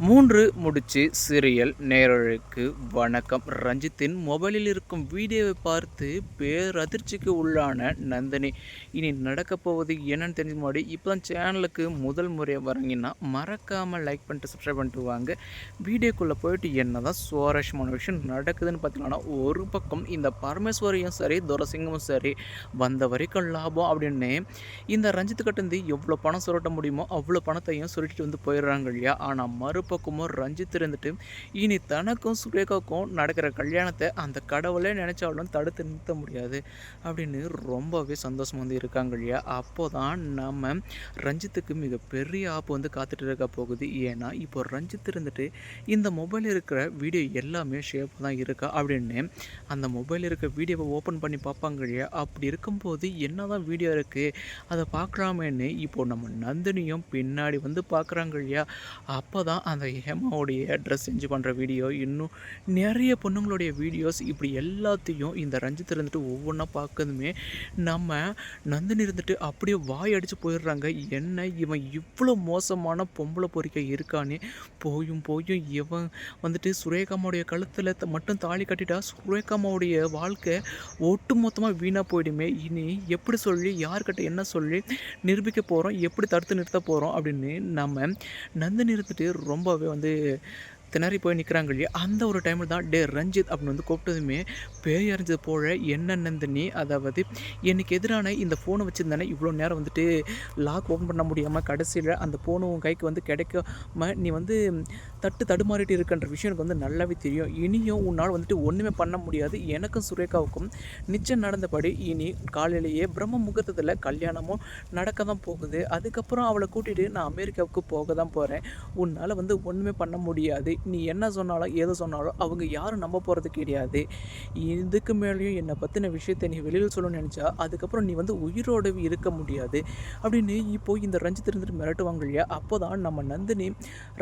3 முடிச்சு சீரியல் நேயர்களுக்கு வணக்கம். ரஞ்சித்தின் மொபைலில் இருக்கும் வீடியோவை பார்த்து பேரதிர்ச்சிக்கு உள்ளான நந்தினி. இனி நடக்கப் போவது என்னன்னு தெரிஞ்ச முன்னாடி இப்போ தான் சேனலுக்கு முதல் முறையாக வரீங்கன்னா மறக்காமல் லைக் பண்ணிட்டு சப்ஸ்கிரைப் பண்ணிட்டு வாங்க. வீடியோக்குள்ளே போயிட்டு என்ன தான் சுவாரஸ்யமான விஷயம் நடக்குதுன்னு பார்த்தீங்கன்னா, ஒரு பக்கம் இந்த பரமேஸ்வரியும் சரி துரசிங்கமும் சரி வந்த வரைக்கும் லாபம் அப்படின்னு இந்த ரஞ்சித்துக்கிட்டேருந்து எவ்வளோ பணம் சுரட்ட முடியுமோ அவ்வளோ பணத்தையும் சுருட்டிட்டு வந்து போயிடுறாங்க இல்லையா. ஆனால் மறுபக்கமும் ரஞ்சித் இருந்துட்டு இனி தனக்கும் சுரேகாவுக்கும் நடக்கிற கல்யாணத்தை அந்த கடவுளே நினைச்சாலும் தடுத்து நிறுத்த முடியாது அப்படின்னு ரொம்பவே சந்தோஷம் வந்து இருக்காங்க இல்லையா. அப்போ தான் நம்ம ரஞ்சித்துக்கு மிகப்பெரிய ஆப்பு வந்து காத்துட்டு இருக்க போகுது. ஏன்னா இப்போ ரஞ்சித் இருந்துட்டு இந்த மொபைல் இருக்கிற வீடியோ எல்லாமே ஷேப் தான் இருக்கா அப்படின்னு அந்த மொபைல் இருக்க வீடியோவை ஓப்பன் பண்ணி பார்ப்பாங்க இல்லையா. அப்படி இருக்கும்போது என்னதான் வீடியோ இருக்குது அதை பார்க்கலாமேன்னு இப்போ நம்ம நந்தினியும் பின்னாடி வந்து பார்க்குறாங்க இல்லையா. அப்போ தான் அந்த ஹேமாவுடைய ட்ரெஸ் செஞ்சு பண்ணுற வீடியோ, இன்னும் நிறைய பொண்ணுங்களுடைய வீடியோஸ் இப்படி எல்லாத்தையும் இந்த ரஞ்சித் இருந்துட்டு ஒவ்வொன்றா பார்க்கறதுமே நம்ம நந்தினி இருந்துட்டு அப்படியே வாய் அடித்து போயிடுறாங்க. என்ன இவன் இவ்வளோ மோசமான பொம்பளை பொறிக்க இருக்கானே, போயும் இவன் வந்துட்டு சுரேகாமாவுடைய கழுத்தில் மட்டும் தாலி கட்டிட்டா சுரேகாமாவுடைய வாழ்க்கை ஒட்டு மொத்தமாக வீணாக போயிடுமே. இனி எப்படி சொல்லி யார்கிட்ட என்ன சொல்லி நிரூபிக்க போகிறோம், எப்படி தடுத்து நிறுத்த போகிறோம் அப்படின்னு நம்ம நந்தினி இருந்துட்டு ரொம்பவே வந்து திணறி போய் நிற்கிறாங்க இல்லையா. அந்த ஒரு டைமில் தான் ரஞ்சித் அப்படின்னு வந்து கூப்பிட்டதுமே பேய் அறிஞ்சது போல் என்ன நந்தினி, அதாவது எனக்கு எதிரான இந்த ஃபோனை வச்சுருந்தானே இவ்வளோ நேரம் வந்துட்டு லாக் ஓப்பன் பண்ண முடியாமல் கடைசியில் அந்த ஃபோனு உன் கைக்கு வந்து கிடைக்காம நீ வந்து தடுமாறிட்டு இருக்கின்ற விஷயம் எனக்கு வந்து நல்லாவே தெரியும். இனியும் உன்னால் வந்துட்டு ஒன்றுமே பண்ண முடியாது. எனக்கும் சுரேகாவுக்கும் நிச்சயம் நடந்தபடி இனி காலையிலேயே பிரம்ம முகூர்த்தத்தில் கல்யாணமும் நடக்க தான் போகுது. அதுக்கப்புறம் அவளை கூட்டிகிட்டு நான் அமெரிக்காவுக்கு போக தான் போகிறேன். உன்னால் வந்து ஒன்றுமே பண்ண முடியாது. நீ என்ன சொன்னாலும் ஏதோ சொன்னாலும் அவங்க யாரும் நம்ப போகிறது கிடையாது. இதுக்கு மேலேயும் என்னை பற்றின விஷயத்தை நீ வெளியில் சொல்லணும்னு நினச்சா அதுக்கப்புறம் நீ வந்து உயிரோடு இருக்க முடியாது அப்படின்னு இப்போது இந்த ரஞ்சித் இருந்துட்டு மிரட்டுவாங்க இல்லையா. அப்போ தான் நம்ம நந்தினி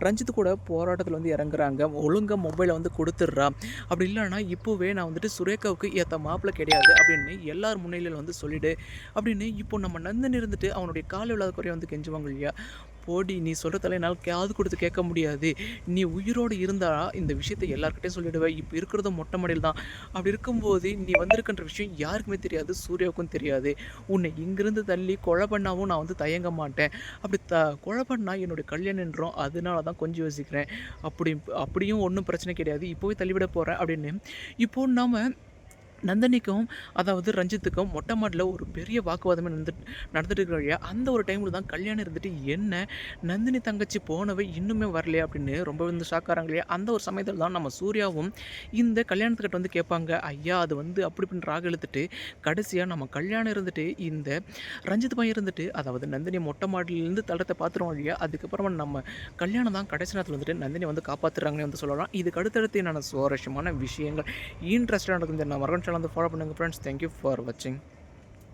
ரஞ்சித் கூட போராட்டத்தில் வந்து இறங்குறாங்க. ஒழுங்காக மொபைலை வந்து கொடுத்துட்றா, அப்படி இல்லைன்னா இப்போவே நான் வந்துட்டு சுரேகாவுக்கு ஏற்ற மாப்பிள்ளை கிடையாது அப்படின்னு எல்லார் முன்னிலையில் வந்து சொல்லிவிடு அப்படின்னு இப்போ நம்ம நந்தினி இருந்துட்டு அவனுடைய கால இல்லாத குறைய வந்து கெஞ்சுவாங்க இல்லையா. போடி, நீ சொல்கிறதால என்னால் காது கொடுத்து கேட்க முடியாது. நீ உயிரோடு இருந்தால் இந்த விஷயத்தை எல்லாருக்கிட்டையும் சொல்லிவிடுவேன். இப்போ இருக்கிறது மொட்டை மாடியில் தான். அப்படி இருக்கும்போது நீ வந்திருக்கின்ற விஷயம் யாருக்குமே தெரியாது, சூர்யாவுக்கும் தெரியாது. உன்னை இங்கிருந்து தள்ளி கொலை பண்ணாவும் நான் வந்து தயங்க மாட்டேன். அப்படி கொலை பண்ணால் என்னுடைய கல்யாணம் என்றும் அதனால தான் கொஞ்சம் யோசிக்கிறேன். அப்படியும் ஒன்றும் பிரச்சனை கிடையாது, இப்போவே தள்ளிவிட போகிறேன் அப்படின்னு இப்போது நாம் நந்தினிக்கும் அதாவது ரஞ்சித்துக்கும் மொட்டை மாடியில் ஒரு பெரிய வாக்குவாதமே நடந்துட்டு இருக்கிற வழியா. அந்த ஒரு டைமில் தான் கல்யாணம் இருந்துட்டு என்ன நந்தினி தங்கச்சி போனவை இன்னுமே வரலையா அப்படின்னு ரொம்ப வந்து ஷாக்காராங்க இல்லையா. அந்த ஒரு சமயத்தில் தான் நம்ம சூர்யாவும் இந்த கல்யாணத்துக்கிட்ட வந்து கேட்பாங்க. ஐயா அது வந்து அப்படி இப்படின்னு ராக இழுத்துட்டு கடைசியாக நம்ம கல்யாணம் இருந்துட்டு இந்த ரஞ்சித் பையன் இருந்துட்டு அதாவது நந்தினி மொட்டை மாடியிலேருந்து தளத்தை பார்த்துருவோம் இல்லையா. அதுக்கப்புறமா நம்ம கல்யாணம் தான் கடைசி நேரத்தில் வந்துட்டு நந்தினி வந்து காப்பாற்றுறாங்கன்னு வந்து சொல்லலாம். இதுக்கு அடுத்தடுத்து என்னென்ன சுவாரஸ்யமான விஷயங்கள் இன்ட்ரெஸ்டாக நடக்குது நான் மறக்க சேனல் வந்து ஃபாலோ பண்ணுங்கள் ஃப்ரெண்ட்ஸ். தேங்க்யூ ஃபார் வாட்சிங்.